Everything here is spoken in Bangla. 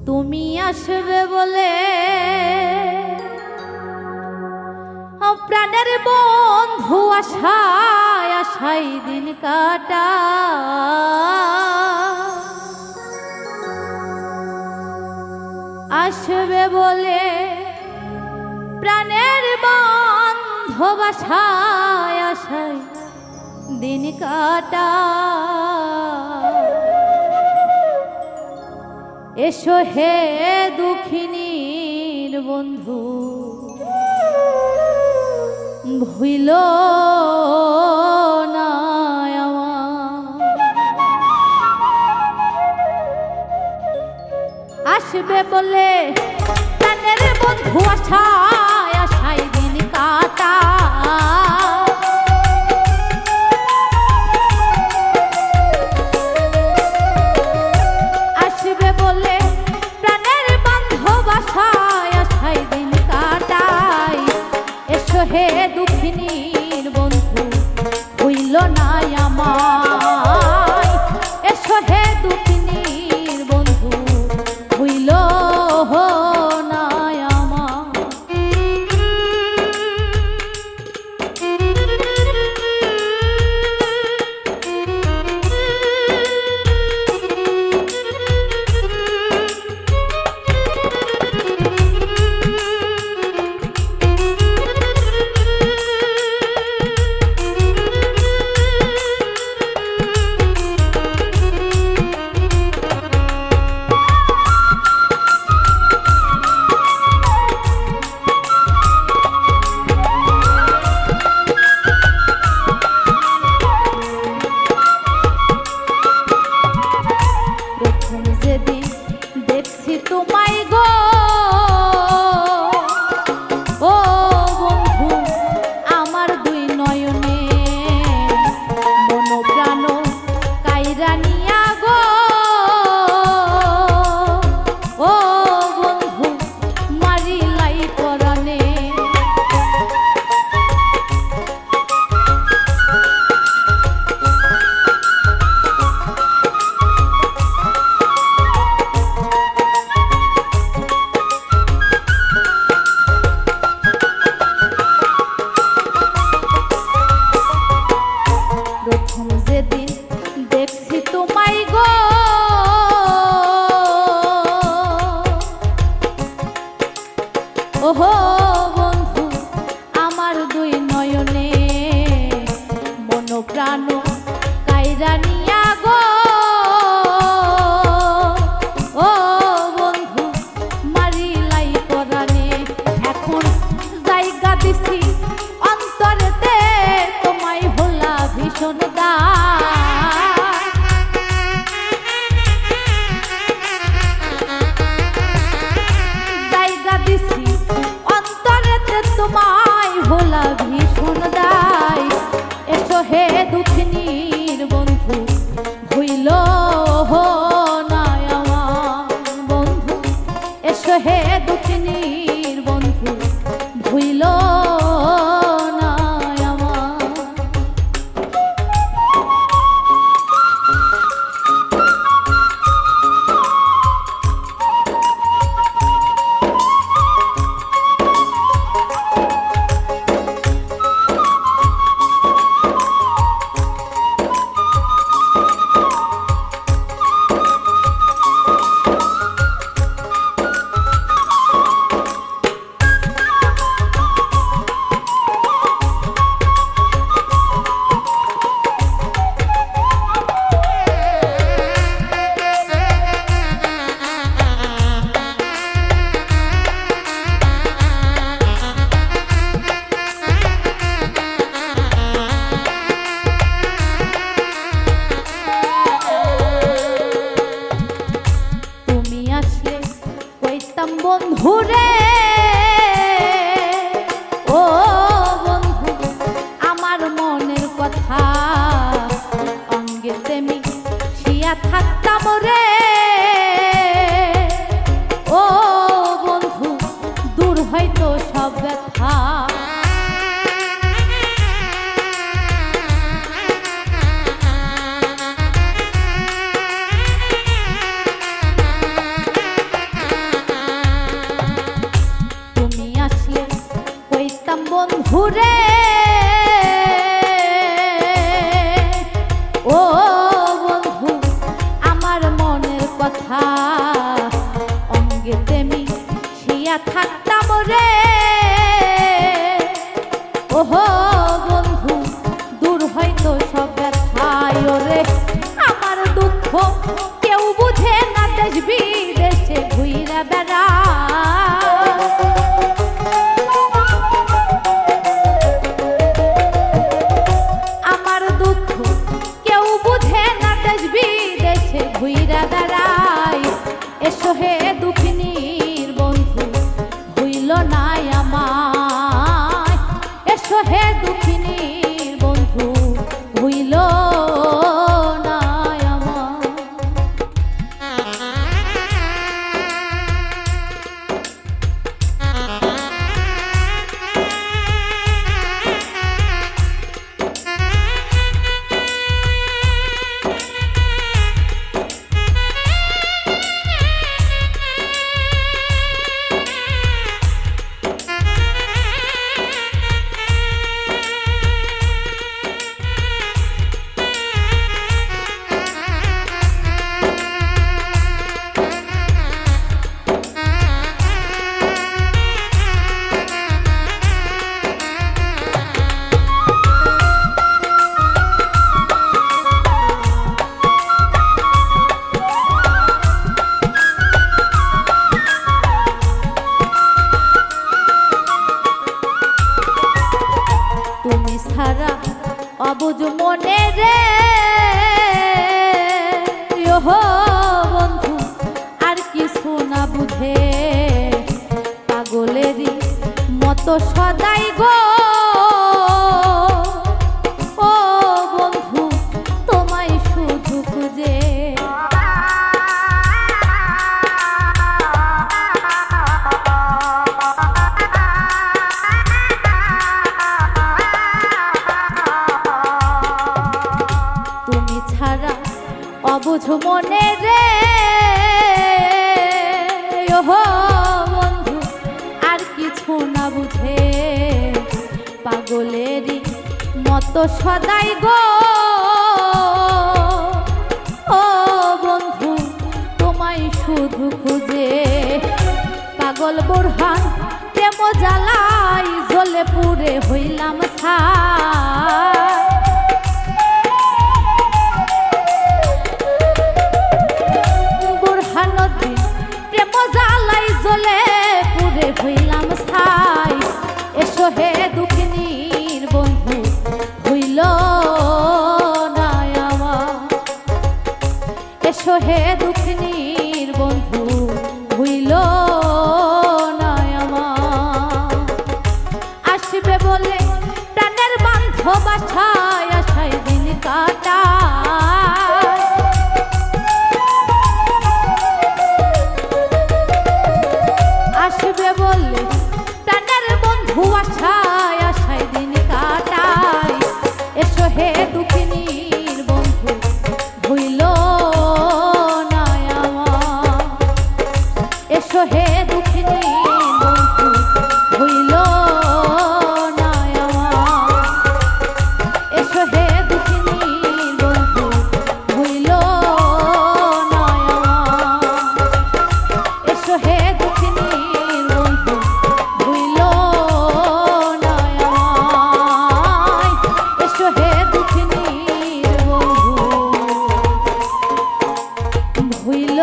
তুমি আসবে বলে প্রাণের বন্ধু আশায় আশায় দিন কাটা আসবে বলে প্রাণের বন্ধু আশায় আশায় দিন কাটা এসো হে দুঃখিনীর বন্ধু ভুইল না আসবে বলে প্রাণের বন্ধু আশায় আশায় দিন কাটা আসবে বলে প্রাণের বন্ধু আশায় আশায় দিন কাটাই এসো হে দুঃখিনীর বন্ধু হইল না আমায় এসো হে দুঃখিনীর বন্ধু হইল না ওহো বন্ধু আমার দুই নয়নে মন প্রাণ কাইরা নিয়া গো ও বন্ধু মারিলাই পরাণে এখন জায়গা দিছি অন্তরেতে তোমায় ভোলা ভীষণ দা তোমায় ভোলা ভীষণ দায় এসো হে দুঃখিনীর বন্ধু ভুইল না আমার বন্ধু এসো হে দুঃখিনীর বন্ধু ভুইল না আমার বন্ধুরে ও বন্ধু আমার মনের কথা অঙ্গেতে মিশিয়া থাকতাম রে ও বন্ধু দূর হয়তো সব ব্যথা বন্ধুরে ও বন্ধু আমার মনের কথা অঙ্গেতে মিশিয়া থাকতাম রে ওহো বন্ধু দূর হয়তো সব ব্যথায় রে আমার দুঃখ কেউ বুঝে না দেশ বিদেশে ঘুইরা বেড়া আমার দুঃখ কেউ বুঝে না দেশ বিদেশে ঘুইরা বেড়াই এসো হে দুঃখিনীর বন্ধু হইল নাই আমায় এসো হে দুঃখিনীর বন্ধু হইল নাই আমায় ছাড়া অবুঝ মনে রে ওহো বন্ধু আর কিছু না বুঝে পাগলেরই মতো সদাই গো ও বন্ধু তোমায় শুধু খুঁজে অবুঝ মনে রে ওহো বন্ধু আর কিছু না বুঝে পাগলেরই মতো সদাই গো ও বন্ধু তোমায় শুধু খুঁজে পাগল বোরহান প্রেম জ্বালাই জ্বলে পুড়ে হইলাম ছাই জ্বলে পুড়ে হইলাম ছাই এসো হে দুঃখিনীর বন্ধু হইল নাই আমার এসো হে দুঃখিনীর বন্ধু হইল নাই আমার আসবে বলে প্রাণের বান্ধব আশায় আশায় দিন কাটা আসবে বলে প্রাণের বন্ধু আশায় আশায় দিন কাটাই এসো হে দুঃখিনীর বন্ধু ভুইল নাই আমার এসো হে দুঃখিনীর বন্ধু ভুইল নাই আমার এসো হে দুঃখিনীর বন্ধু ভুইল নাই আমার এসো হে দুঃখিনীর হইল